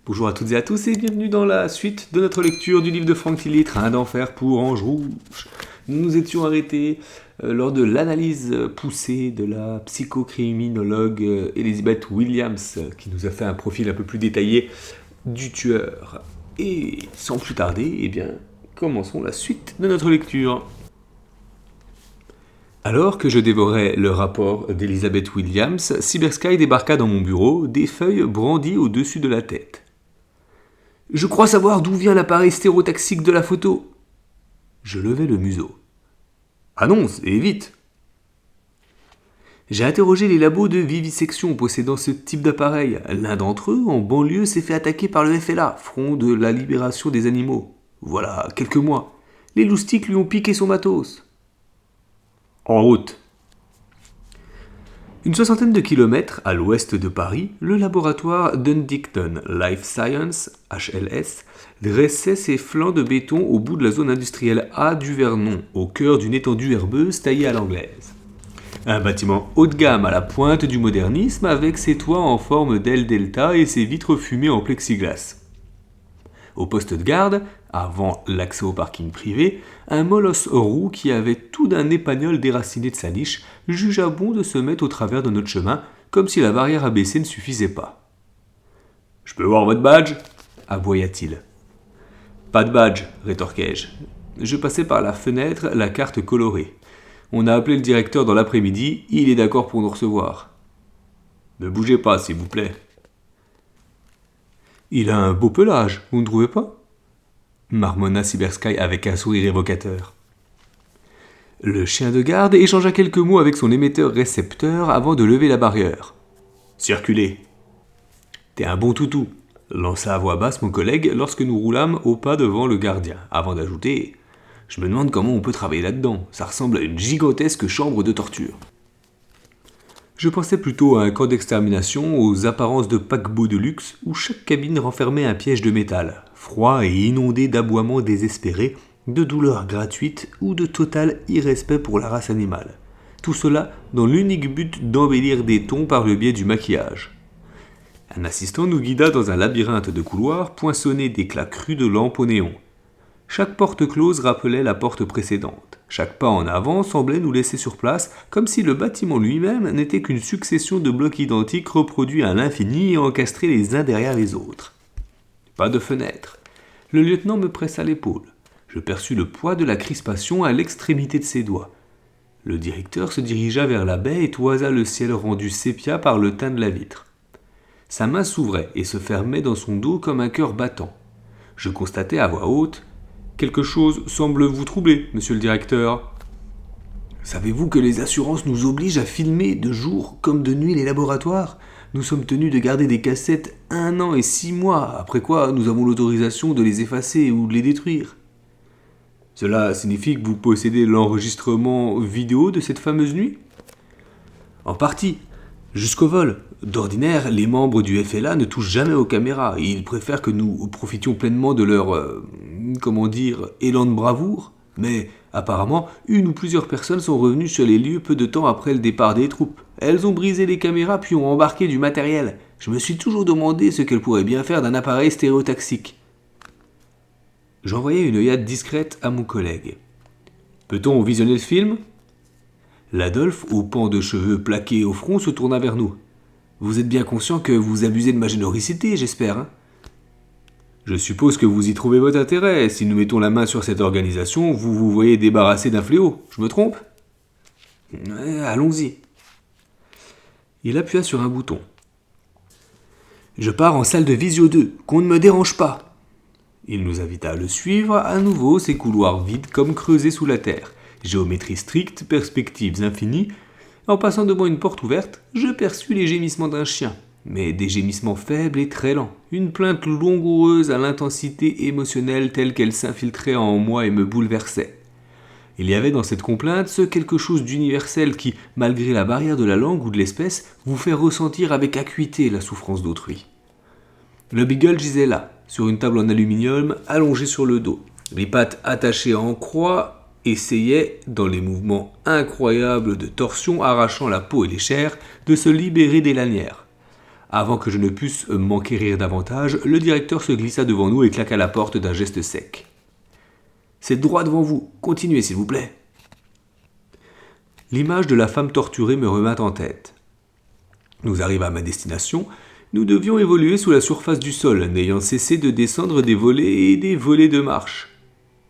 Bonjour à toutes et à tous et bienvenue dans la suite de notre lecture du livre de Frank Tilly, Train d'enfer pour Ange Rouge. Nous nous étions arrêtés lors de l'analyse poussée de la psychocriminologue Elizabeth Williams qui nous a fait un profil un peu plus détaillé du tueur. Et sans plus tarder, eh bien, commençons la suite de notre lecture. Alors que je dévorais le rapport d'Elizabeth Williams, Cybersky débarqua dans mon bureau, des feuilles brandies au-dessus de la tête. « Je crois savoir d'où vient l'appareil stéréotaxique de la photo. » Je levai le museau. « Annonce, et vite !» J'ai interrogé les labos de vivisection possédant ce type d'appareil. L'un d'entre eux, en banlieue, s'est fait attaquer par le FLA, Front de la Libération des Animaux. Voilà, quelques mois. Les loustiques lui ont piqué son matos. En route. Une soixantaine de kilomètres à l'ouest de Paris, le laboratoire d'Huntington Life Science, HLS, dressait ses flancs de béton au bout de la zone industrielle A du Vernon, au cœur d'une étendue herbeuse taillée à l'anglaise. Un bâtiment haut de gamme à la pointe du modernisme avec ses toits en forme d'aile delta et ses vitres fumées en plexiglas. Au poste de garde, avant l'accès au parking privé, un molosse roux qui avait tout d'un épagnol déraciné de sa niche jugea bon de se mettre au travers de notre chemin, comme si la barrière abaissée ne suffisait pas. « Je peux voir votre badge » aboya-t-il. « Pas de badge » rétorquai-je. Je passai par la fenêtre la carte colorée. On a appelé le directeur dans l'après-midi, il est d'accord pour nous recevoir. « Ne bougez pas, s'il vous plaît. » « Il a un beau pelage, vous ne trouvez pas ?» marmonna Cybersky avec un sourire évocateur. Le chien de garde échangea quelques mots avec son émetteur-récepteur avant de lever la barrière. « Circulez !»« T'es un bon toutou !» lança à voix basse mon collègue lorsque nous roulâmes au pas devant le gardien, avant d'ajouter « Je me demande comment on peut travailler là-dedans, ça ressemble à une gigantesque chambre de torture. » Je pensais plutôt à un camp d'extermination aux apparences de paquebot de luxe où chaque cabine renfermait un piège de métal, froid et inondé d'aboiements désespérés, de douleurs gratuites ou de total irrespect pour la race animale. Tout cela dans l'unique but d'embellir des tons par le biais du maquillage. Un assistant nous guida dans un labyrinthe de couloirs poinçonnés d'éclats crus de lampes au néon. Chaque porte close rappelait la porte précédente. Chaque pas en avant semblait nous laisser sur place, comme si le bâtiment lui-même n'était qu'une succession de blocs identiques reproduits à l'infini et encastrés les uns derrière les autres. Pas de fenêtre. Le lieutenant me pressa l'épaule. Je perçus le poids de la crispation à l'extrémité de ses doigts. Le directeur se dirigea vers la baie et toisa le ciel rendu sépia par le teint de la vitre. Sa main s'ouvrait et se fermait dans son dos comme un cœur battant. Je constatai à voix haute: « Quelque chose semble vous troubler, monsieur le directeur. » Savez-vous que les assurances nous obligent à filmer de jour comme de nuit les laboratoires ? Nous sommes tenus de garder des cassettes 1 an et 6 mois, après quoi nous avons l'autorisation de les effacer ou de les détruire. Cela signifie que vous possédez l'enregistrement vidéo de cette fameuse nuit ? En partie, jusqu'au vol. D'ordinaire, les membres du FLA ne touchent jamais aux caméras. Ils préfèrent que nous profitions pleinement de leur, élan de bravoure. Mais apparemment, une ou plusieurs personnes sont revenues sur les lieux peu de temps après le départ des troupes. Elles ont brisé les caméras puis ont embarqué du matériel. Je me suis toujours demandé ce qu'elles pourraient bien faire d'un appareil stéréotaxique. J'envoyai une œillade discrète à mon collègue. « Peut-on visionner le film ?» L'Adolphe, au pan de cheveux plaqués au front, se tourna vers nous. « Vous êtes bien conscient que vous abusez de ma générosité, j'espère, hein ? Je suppose que vous y trouvez votre intérêt. Si nous mettons la main sur cette organisation, vous vous voyez débarrassé d'un fléau. Je me trompe ? Allons-y. » Il appuya sur un bouton. « Je pars en salle de visio 2, qu'on ne me dérange pas. » Il nous invita à le suivre, à nouveau ces couloirs vides comme creusés sous la terre. Géométrie stricte, perspectives infinies. En passant devant une porte ouverte, je perçus les gémissements d'un chien, mais des gémissements faibles et très lents, une plainte langoureuse à l'intensité émotionnelle telle qu'elle s'infiltrait en moi et me bouleversait. Il y avait dans cette complainte ce quelque chose d'universel qui, malgré la barrière de la langue ou de l'espèce, vous fait ressentir avec acuité la souffrance d'autrui. Le beagle gisait là, sur une table en aluminium, allongée sur le dos. Les pattes attachées en croix essayait, dans les mouvements incroyables de torsion arrachant la peau et les chairs, de se libérer des lanières. Avant que je ne pusse m'enquérir davantage, le directeur se glissa devant nous et claqua la porte d'un geste sec. « C'est droit devant vous, continuez s'il vous plaît. » L'image de la femme torturée me revint en tête. Nous arrivâmes à destination, nous devions évoluer sous la surface du sol, n'ayant cessé de descendre des volets et des volets de marche,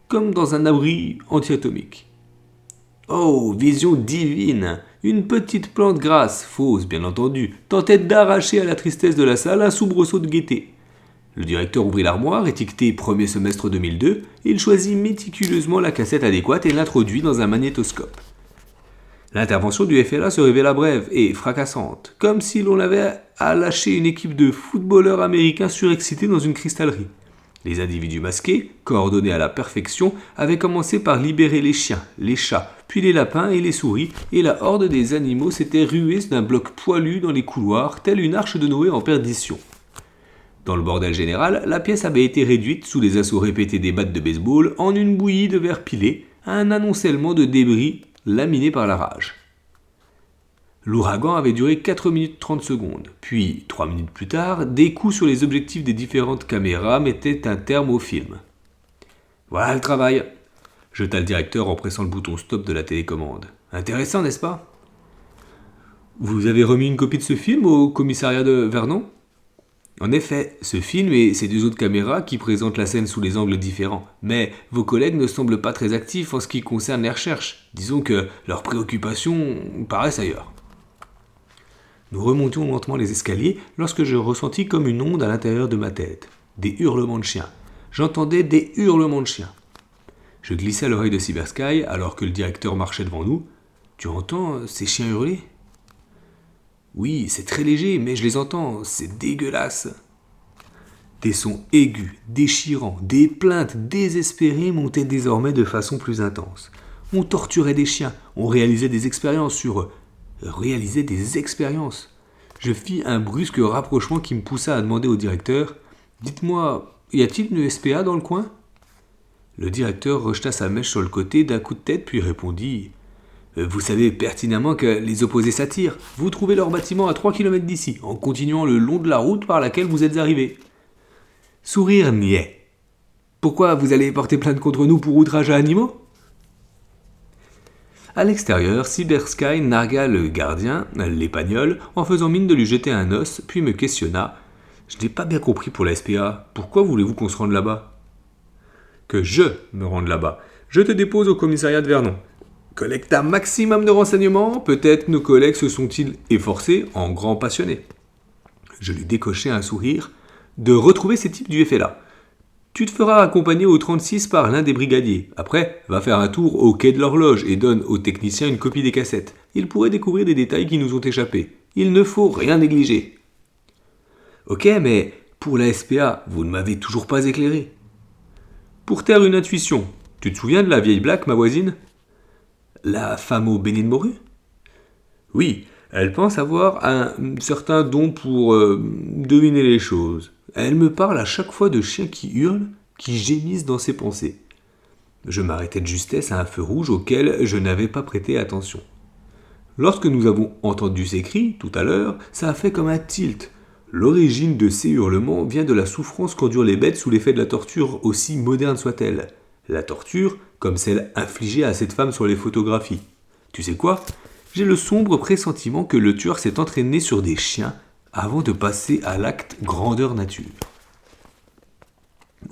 comme dans un abri anti-atomique. Oh, vision divine! Une petite plante grasse, fausse bien entendu, tentait d'arracher à la tristesse de la salle un soubresaut de gaieté. Le directeur ouvrit l'armoire, étiquetée premier semestre 2002, et il choisit méticuleusement la cassette adéquate et l'introduit dans un magnétoscope. L'intervention du FLA se révéla brève et fracassante, comme si l'on avait à lâcher une équipe de footballeurs américains surexcités dans une cristallerie. Les individus masqués, coordonnés à la perfection, avaient commencé par libérer les chiens, les chats, puis les lapins et les souris, et la horde des animaux s'était ruée d'un bloc poilu dans les couloirs, telle une arche de Noé en perdition. Dans le bordel général, la pièce avait été réduite, sous les assauts répétés des battes de baseball, en une bouillie de verre pilé, à un amoncellement de débris laminés par la rage. L'ouragan avait duré 4 minutes 30 secondes, puis, 3 minutes plus tard, des coups sur les objectifs des différentes caméras mettaient un terme au film. « Voilà le travail !» jeta le directeur en pressant le bouton stop de la télécommande. « Intéressant, n'est-ce pas ?»« Vous avez remis une copie de ce film au commissariat de Vernon ?» En effet, ce film et ces 2 autres caméras qui présentent la scène sous des angles différents. Mais vos collègues ne semblent pas très actifs en ce qui concerne les recherches. Disons que leurs préoccupations paraissent ailleurs. Nous remontions lentement les escaliers lorsque je ressentis comme une onde à l'intérieur de ma tête. Des hurlements de chiens. J'entendais des hurlements de chiens. Je glissai à l'oreille de Cybersky alors que le directeur marchait devant nous. « Tu entends ces chiens hurler ?» « Oui, c'est très léger, mais je les entends, c'est dégueulasse. » Des sons aigus, déchirants, des plaintes désespérées montaient désormais de façon plus intense. On torturait des chiens, on réalisait des expériences sur eux. Je fis un brusque rapprochement qui me poussa à demander au directeur « Dites-moi, y a-t-il une SPA dans le coin ?» Le directeur rejeta sa mèche sur le côté d'un coup de tête puis répondit « Vous savez pertinemment que les opposés s'attirent. Vous trouvez leur bâtiment à 3 km d'ici, en continuant le long de la route par laquelle vous êtes arrivés. » Sourire niais. « Pourquoi vous allez porter plainte contre nous pour outrage à animaux ?» À l'extérieur, Cybersky nargua le gardien, l'épagnole, en faisant mine de lui jeter un os, puis me questionna. « Je n'ai pas bien compris pour la SPA. Pourquoi voulez-vous qu'on se rende là-bas ?»« Que je me rende là-bas. Je te dépose au commissariat de Vernon. Collecte un maximum de renseignements, peut-être nos collègues se sont-ils efforcés, en grands passionnés. » Je lui décochai un sourire, de retrouver ces types du FLA. Tu te feras accompagner au 36 par l'un des brigadiers. Après, va faire un tour au quai de l'horloge et donne au technicien une copie des cassettes. Il pourrait découvrir des détails qui nous ont échappé. Il ne faut rien négliger. Ok, mais pour la SPA, vous ne m'avez toujours pas éclairé. Pour taire une intuition, tu te souviens de la vieille Black, ma voisine ? La femme au béni de morue ? Oui, elle pense avoir un certain don pour deviner les choses. Elle me parle à chaque fois de chiens qui hurlent, qui gémissent dans ses pensées. Je m'arrêtai de justesse à un feu rouge auquel je n'avais pas prêté attention. Lorsque nous avons entendu ces cris, tout à l'heure, ça a fait comme un tilt. L'origine de ces hurlements vient de la souffrance qu'endurent les bêtes sous l'effet de la torture, aussi moderne soit-elle. La torture, comme celle infligée à cette femme sur les photographies. Tu sais quoi ? J'ai le sombre pressentiment que le tueur s'est entraîné sur des chiens avant de passer à l'acte grandeur nature.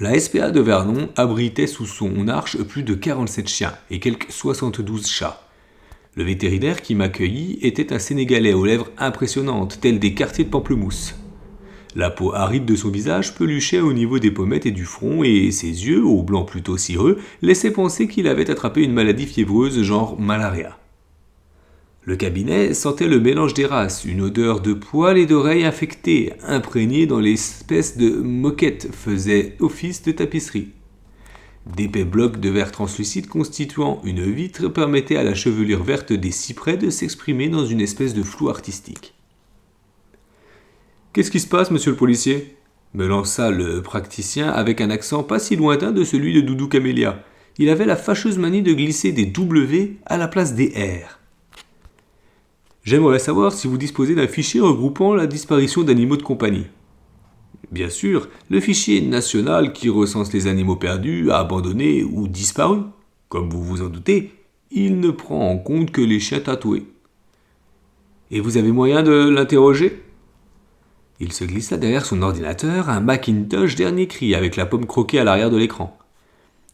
La SPA de Vernon abritait sous son arche plus de 47 chiens et quelques 72 chats. Le vétérinaire qui m'accueillit était un Sénégalais aux lèvres impressionnantes, tels des quartiers de pamplemousse. La peau aride de son visage peluchait au niveau des pommettes et du front, et ses yeux, au blanc plutôt cireux, laissaient penser qu'il avait attrapé une maladie fiévreuse genre malaria. Le cabinet sentait le mélange des races, une odeur de poils et d'oreilles infectées, imprégnée dans l'espèce de moquette, faisait office de tapisserie. D'épais blocs de verre translucide constituant une vitre permettaient à la chevelure verte des cyprès de s'exprimer dans une espèce de flou artistique. « Qu'est-ce qui se passe, monsieur le policier ?» me lança le praticien avec un accent pas si lointain de celui de Doudou Camélia. Il avait la fâcheuse manie de glisser des W à la place des R. J'aimerais savoir si vous disposez d'un fichier regroupant la disparition d'animaux de compagnie. Bien sûr, le fichier national qui recense les animaux perdus, abandonnés ou disparus. Comme vous vous en doutez, il ne prend en compte que les chiens tatoués. Et vous avez moyen de l'interroger ? Il se glissa derrière son ordinateur, un Macintosh dernier cri avec la pomme croquée à l'arrière de l'écran.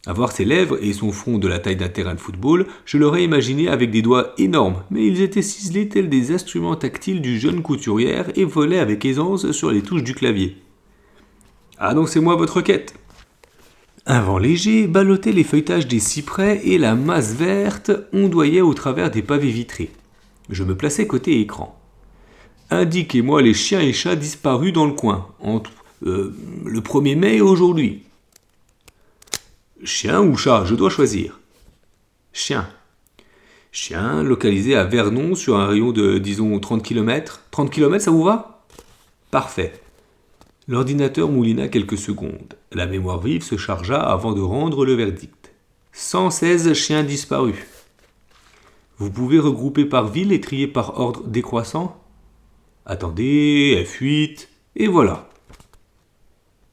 À voir ses lèvres et son front de la taille d'un terrain de football, je l'aurais imaginé avec des doigts énormes, mais ils étaient ciselés tels des instruments tactiles du jeune couturière et volaient avec aisance sur les touches du clavier. Annoncez-moi votre requête. Un vent léger ballottait les feuilletages des cyprès et la masse verte ondoyait au travers des pavés vitrés. Je me plaçais côté écran. Indiquez-moi les chiens et chats disparus dans le coin, entre le 1er mai et aujourd'hui. Chien ou chat, je dois choisir. Chien. Chien localisé à Vernon sur un rayon de, disons, 30 km. 30 km, ça vous va ? Parfait. L'ordinateur moulina quelques secondes. La mémoire vive se chargea avant de rendre le verdict. 116 chiens disparus. Vous pouvez regrouper par ville et trier par ordre décroissant ? Attendez, F8, et voilà.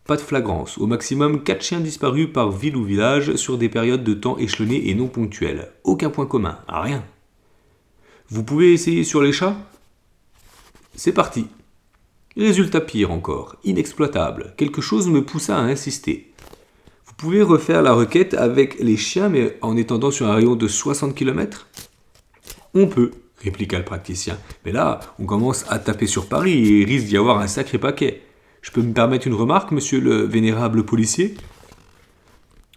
Pas de flagrance, au maximum 4 chiens disparus par ville ou village sur des périodes de temps échelonnées et non ponctuelles. Aucun point commun, rien. Vous pouvez essayer sur les chats ? C'est parti. Résultat pire encore, inexploitable. Quelque chose me poussa à insister. Vous pouvez refaire la requête avec les chiens mais en étendant sur un rayon de 60 km ? On peut, répliqua le praticien. Mais là, on commence à taper sur Paris et il risque d'y avoir un sacré paquet. Je peux me permettre une remarque, monsieur le vénérable policier ?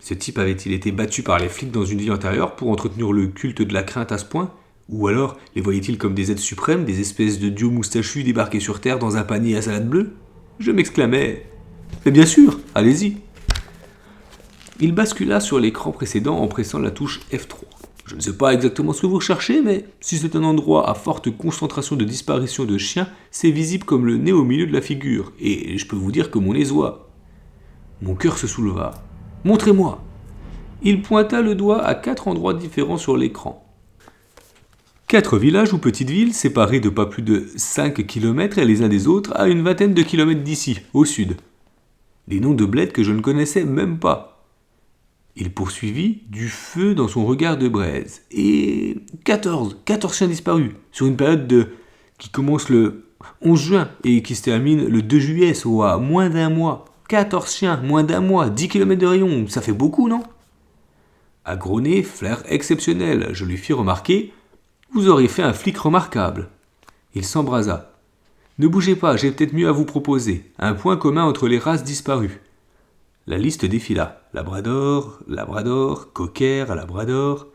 Ce type avait-il été battu par les flics dans une vie antérieure pour entretenir le culte de la crainte à ce point ? Ou alors les voyait-il comme des êtres suprêmes, des espèces de dieux moustachus débarqués sur Terre dans un panier à salade bleue ? Je m'exclamais « Mais bien sûr, allez-y !» Il bascula sur l'écran précédent en pressant la touche F3. Je ne sais pas exactement ce que vous recherchez, mais si c'est un endroit à forte concentration de disparition de chiens, c'est visible comme le nez au milieu de la figure, et je peux vous dire que mon nez se voit. Mon cœur se souleva. « Montrez-moi !» Il pointa le doigt à 4 endroits différents sur l'écran. 4 villages ou petites villes séparés de pas plus de 5 km les uns des autres à une vingtaine de kilomètres d'ici, au sud. Des noms de bleds que je ne connaissais même pas. Il poursuivit, du feu dans son regard de braise. Et 14 chiens disparus, sur une période qui commence le 11 juin et qui se termine le 2 juillet, soit moins d'un mois. 14 chiens, moins d'un mois, 10 km de rayon, ça fait beaucoup, non ? À gros nez, flair exceptionnel, je lui fis remarquer « Vous auriez fait un flic remarquable ». Il s'embrasa. « Ne bougez pas, j'ai peut-être mieux à vous proposer. Un point commun entre les races disparues. » La liste défila. Labrador, cocker, labrador.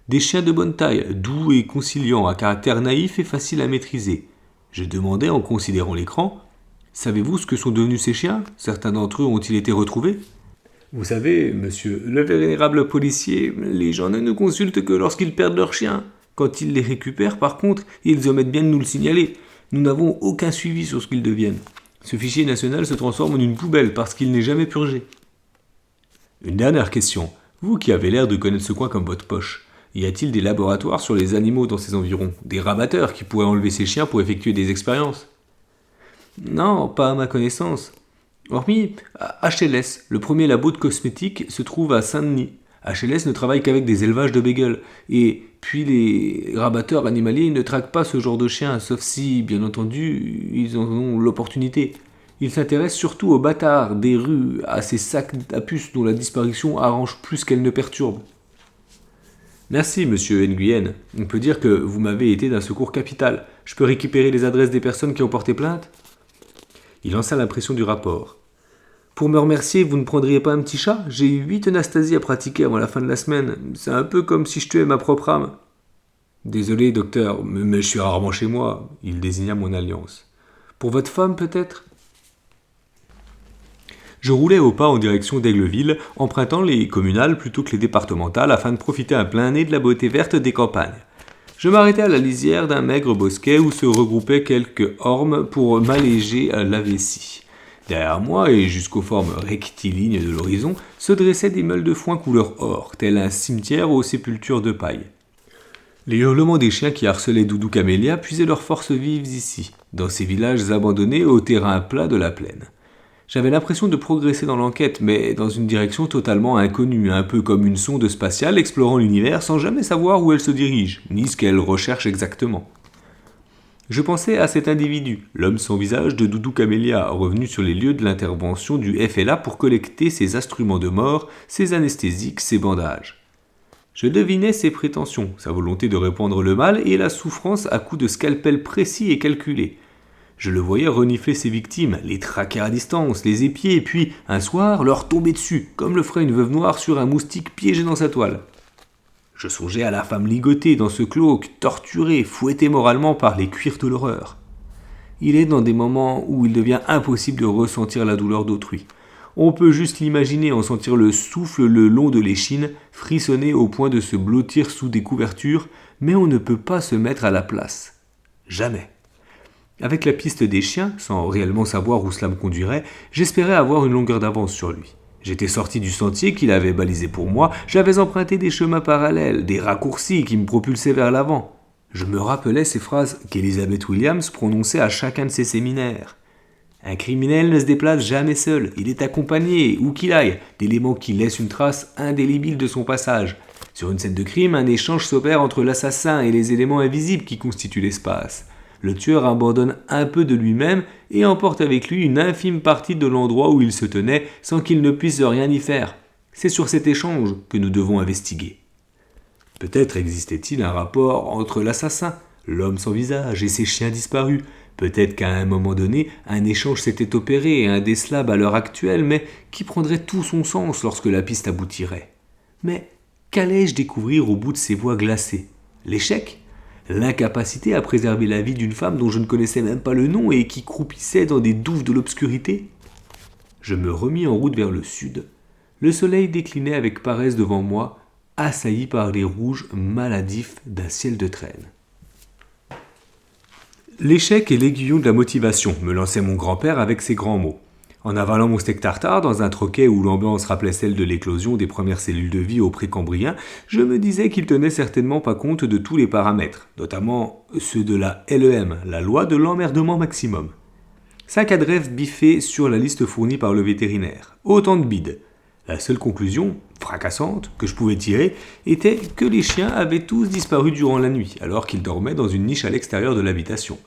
Des chiens de bonne taille, doux et conciliants, à caractère naïf et facile à maîtriser. Je demandai en considérant l'écran « Savez-vous ce que sont devenus ces chiens ? Certains d'entre eux ont-ils été retrouvés ?» Vous savez, monsieur, le vénérable policier, les gens ne nous consultent que lorsqu'ils perdent leurs chiens. Quand ils les récupèrent, par contre, ils omettent bien de nous le signaler. Nous n'avons aucun suivi sur ce qu'ils deviennent. Ce fichier national se transforme en une poubelle parce qu'il n'est jamais purgé. Une dernière question. Vous qui avez l'air de connaître ce coin comme votre poche, y a-t-il des laboratoires sur les animaux dans ces environs ? Des rabatteurs qui pourraient enlever ces chiens pour effectuer des expériences ? Non, pas à ma connaissance. Hormis HLS, le premier labo de cosmétiques se trouve à Saint-Denis. HLS ne travaille qu'avec des élevages de bagels. Et puis les rabatteurs animaliers ne traquent pas ce genre de chiens, sauf si, bien entendu, ils en ont l'opportunité. Ils s'intéressent surtout aux bâtards des rues, à ces sacs à puces dont la disparition arrange plus qu'elle ne perturbe. Merci, monsieur Nguyen. On peut dire que vous m'avez été d'un secours capital. Je peux récupérer les adresses des personnes qui ont porté plainte ? Il lança l'impression du rapport. Pour me remercier, vous ne prendriez pas un petit chat ? J'ai 8 eunastasies à pratiquer avant la fin de la semaine. C'est un peu comme si je tuais ma propre âme. Désolé, docteur, mais je suis rarement chez moi. Il désigna mon alliance. Pour votre femme, peut-être ? Je roulais au pas en direction d'Aigleville, empruntant les communales plutôt que les départementales afin de profiter à plein nez de la beauté verte des campagnes. Je m'arrêtais à la lisière d'un maigre bosquet où se regroupaient quelques ormes pour m'alléger la vessie. Derrière moi, et jusqu'aux formes rectilignes de l'horizon, se dressaient des meules de foin couleur or, tel un cimetière aux sépultures de paille. Les hurlements des chiens qui harcelaient Doudou Camélia puisaient leurs forces vives ici, dans ces villages abandonnés au terrain plat de la plaine. J'avais l'impression de progresser dans l'enquête, mais dans une direction totalement inconnue, un peu comme une sonde spatiale explorant l'univers sans jamais savoir où elle se dirige, ni ce qu'elle recherche exactement. Je pensais à cet individu, l'homme sans visage de Doudou Camélia, revenu sur les lieux de l'intervention du FLA pour collecter ses instruments de mort, ses anesthésiques, ses bandages. Je devinais ses prétentions, sa volonté de répandre le mal et la souffrance à coups de scalpel précis et calculé. Je le voyais renifler ses victimes, les traquer à distance, les épier, puis, un soir, leur tomber dessus, comme le ferait une veuve noire sur un moustique piégé dans sa toile. Je songeais à la femme ligotée dans ce cloaque, torturée, fouettée moralement par les cuirs de l'horreur. Il est dans des moments où il devient impossible de ressentir la douleur d'autrui. On peut juste l'imaginer, en sentir le souffle le long de l'échine, frissonner au point de se blottir sous des couvertures, mais on ne peut pas se mettre à la place. Jamais. Avec la piste des chiens, sans réellement savoir où cela me conduirait, j'espérais avoir une longueur d'avance sur lui. J'étais sorti du sentier qu'il avait balisé pour moi, j'avais emprunté des chemins parallèles, des raccourcis qui me propulsaient vers l'avant. Je me rappelais ces phrases qu'Elizabeth Williams prononçait à chacun de ses séminaires. Un criminel ne se déplace jamais seul, il est accompagné, où qu'il aille, d'éléments qui laissent une trace indélébile de son passage. Sur une scène de crime, un échange s'opère entre l'assassin et les éléments invisibles qui constituent l'espace. Le tueur abandonne un peu de lui-même et emporte avec lui une infime partie de l'endroit où il se tenait sans qu'il ne puisse rien y faire. C'est sur cet échange que nous devons investiguer. Peut-être existait-il un rapport entre l'assassin, l'homme sans visage et ses chiens disparus. Peut-être qu'à un moment donné, un échange s'était opéré, indécelable à l'heure actuelle, mais qui prendrait tout son sens lorsque la piste aboutirait. Mais qu'allais-je découvrir au bout de ces voies glacées ? L'échec ? L'incapacité à préserver la vie d'une femme dont je ne connaissais même pas le nom et qui croupissait dans des douves de l'obscurité ? Je me remis en route vers le sud. Le soleil déclinait avec paresse devant moi, assailli par les rouges maladifs d'un ciel de traîne. L'échec est l'aiguillon de la motivation, me lançait mon grand-père avec ses grands mots. En avalant mon steak tartare dans un troquet où l'ambiance rappelait celle de l'éclosion des premières cellules de vie au Précambrien, je me disais qu'il tenait certainement pas compte de tous les paramètres, notamment ceux de la LEM, la loi de l'emmerdement maximum. 5 adresses biffées sur la liste fournie par le vétérinaire. Autant de bides. La seule conclusion, fracassante, que je pouvais tirer, était que les chiens avaient tous disparu durant la nuit, alors qu'ils dormaient dans une niche à l'extérieur de l'habitation.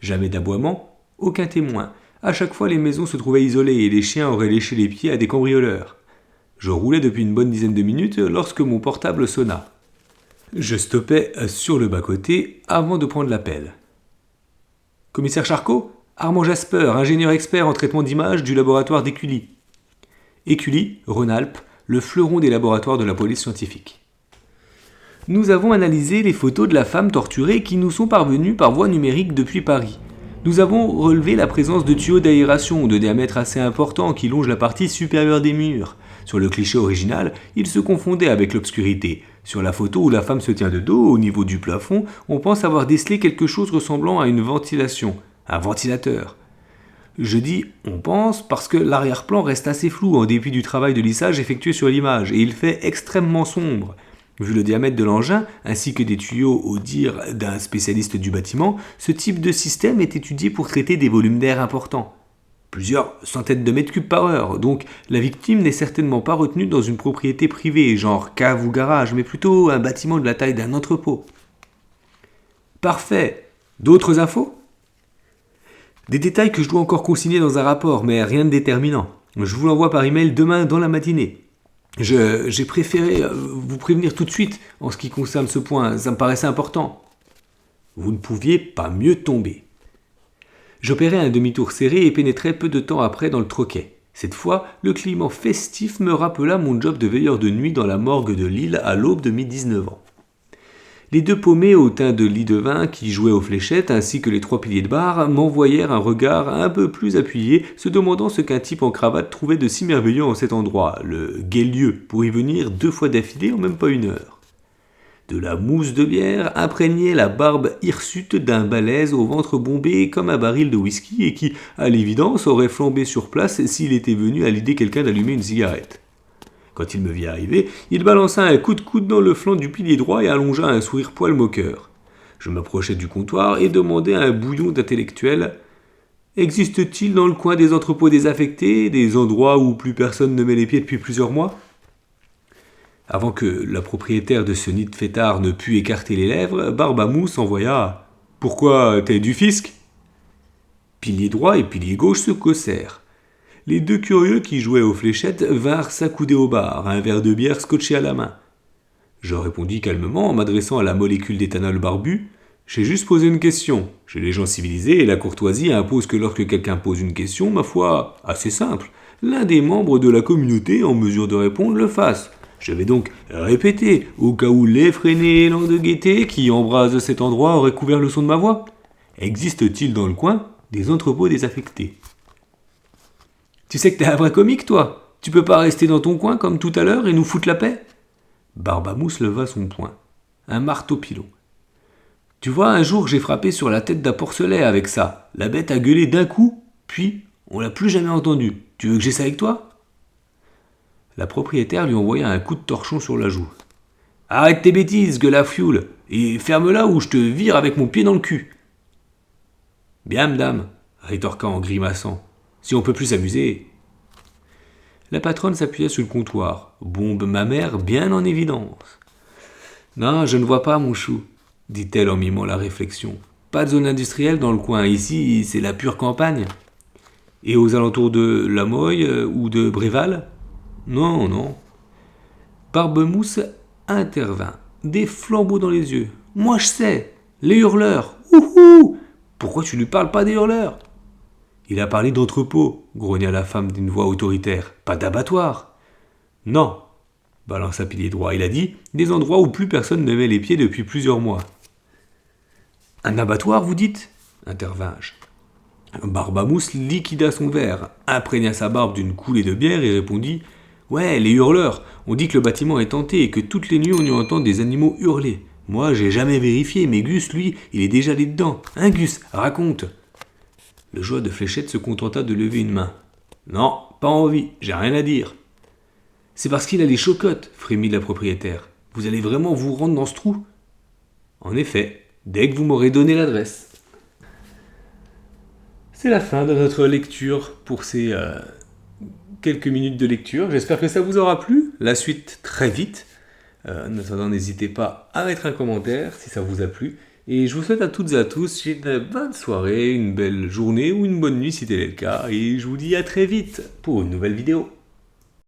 Jamais d'aboiement, aucun témoin. À chaque fois, les maisons se trouvaient isolées et les chiens auraient léché les pieds à des cambrioleurs. Je roulais depuis une bonne dizaine de minutes lorsque mon portable sonna. Je stoppais sur le bas-côté avant de prendre l'appel. « Commissaire Charcot ? Armand Jasper, ingénieur expert en traitement d'images du laboratoire d'Écully. » Écully, Rhône-Alpes, le fleuron des laboratoires de la police scientifique. Nous avons analysé les photos de la femme torturée qui nous sont parvenues par voie numérique depuis Paris. Nous avons relevé la présence de tuyaux d'aération de diamètre assez important qui longent la partie supérieure des murs. Sur le cliché original, il se confondait avec l'obscurité. Sur la photo où la femme se tient de dos, au niveau du plafond, on pense avoir décelé quelque chose ressemblant à une ventilation, un ventilateur. Je dis « on pense » parce que l'arrière-plan reste assez flou en dépit du travail de lissage effectué sur l'image et il fait extrêmement sombre. Vu le diamètre de l'engin, ainsi que des tuyaux au dire d'un spécialiste du bâtiment, ce type de système est étudié pour traiter des volumes d'air importants. Plusieurs centaines de mètres cubes par heure, donc la victime n'est certainement pas retenue dans une propriété privée, genre cave ou garage, mais plutôt un bâtiment de la taille d'un entrepôt. Parfait. D'autres infos ? Des détails que je dois encore consigner dans un rapport, mais rien de déterminant. Je vous l'envoie par email demain dans la matinée. J'ai préféré vous prévenir tout de suite en ce qui concerne ce point, ça me paraissait important. Vous ne pouviez pas mieux tomber. J'opérais un demi-tour serré et pénétrais peu de temps après dans le troquet. Cette fois, le climat festif me rappela mon job de veilleur de nuit dans la morgue de Lille à l'aube de mes 19 ans. Les 2 paumés au teint de lit de vin qui jouaient aux fléchettes ainsi que les 3 piliers de bar m'envoyèrent un regard un peu plus appuyé, se demandant ce qu'un type en cravate trouvait de si merveilleux en cet endroit, le gai lieu, pour y venir 2 fois d'affilée en même pas 1 heure. De la mousse de bière imprégnait la barbe hirsute d'un balèze au ventre bombé comme un baril de whisky et qui, à l'évidence, aurait flambé sur place s'il était venu à l'idée quelqu'un d'allumer une cigarette. Quand il me vit arriver, il balança un coup de coude dans le flanc du pilier droit et allongea un sourire poil moqueur. Je m'approchai du comptoir et demandai à un bouillon d'intellectuel « Existe-t-il dans le coin des entrepôts désaffectés, des endroits où plus personne ne met les pieds depuis plusieurs mois ?» Avant que la propriétaire de ce nid de fêtard ne pût écarter les lèvres, Barbe à Mousse envoya « Pourquoi, t'es du fisc ?» Pilier droit et pilier gauche se cassèrent. Les deux curieux qui jouaient aux fléchettes vinrent s'accouder au bar, un verre de bière scotché à la main. Je répondis calmement en m'adressant à la molécule d'éthanol barbu. J'ai juste posé une question. Chez les gens civilisés, et la courtoisie impose que lorsque quelqu'un pose une question, ma foi, assez simple, l'un des membres de la communauté en mesure de répondre le fasse. Je vais donc répéter, au cas où l'effréné élan de gaieté qui embrase cet endroit aurait couvert le son de ma voix. Existe-t-il dans le coin des entrepôts désaffectés ? Tu sais que t'es un vrai comique, toi. Tu peux pas rester dans ton coin comme tout à l'heure et nous foutre la paix ? Barbe à Mousse leva son poing. Un marteau pilon. Tu vois, un jour j'ai frappé sur la tête d'un porcelet avec ça. La bête a gueulé d'un coup, puis on l'a plus jamais entendu. Tu veux que j'essaie avec toi ? La propriétaire lui envoya un coup de torchon sur la joue. Arrête tes bêtises, gueule à fioul, et ferme-la ou je te vire avec mon pied dans le cul. Bien, madame, rétorqua en grimaçant. Si on peut plus s'amuser. La patronne s'appuya sur le comptoir, bombe mammaire bien en évidence. Non, je ne vois pas, mon chou, dit-elle en mimant la réflexion. Pas de zone industrielle dans le coin, ici c'est la pure campagne. Et aux alentours de La Moye ou de Bréval ? Non, non. Barbe-Mousse intervint, des flambeaux dans les yeux. Moi je sais, les hurleurs. Ouhou ! Pourquoi tu lui parles pas des hurleurs ? Il a parlé d'entrepôt, grogna la femme d'une voix autoritaire. Pas d'abattoir. Non, balança pilier droit. Il a dit des endroits où plus personne ne met les pieds depuis plusieurs mois. Un abattoir, vous dites ? Intervins-je. Barbe à Mousse liquida son verre, imprégna sa barbe d'une coulée de bière et répondit Ouais, les hurleurs. On dit que le bâtiment est hanté et que toutes les nuits on y entend des animaux hurler. Moi, j'ai jamais vérifié, mais Gus, lui, il est déjà allé dedans. Hein, Gus, raconte. Le joueur de fléchettes se contenta de lever une main. Non, pas envie, j'ai rien à dire. C'est parce qu'il a les chocottes, frémit la propriétaire. Vous allez vraiment vous rendre dans ce trou ? En effet, dès que vous m'aurez donné l'adresse. C'est la fin de notre lecture pour ces quelques minutes de lecture. J'espère que ça vous aura plu. La suite très vite. En attendant, n'hésitez pas à mettre un commentaire si ça vous a plu. Et je vous souhaite à toutes et à tous une bonne soirée, une belle journée ou une bonne nuit si tel est le cas. Et je vous dis à très vite pour une nouvelle vidéo.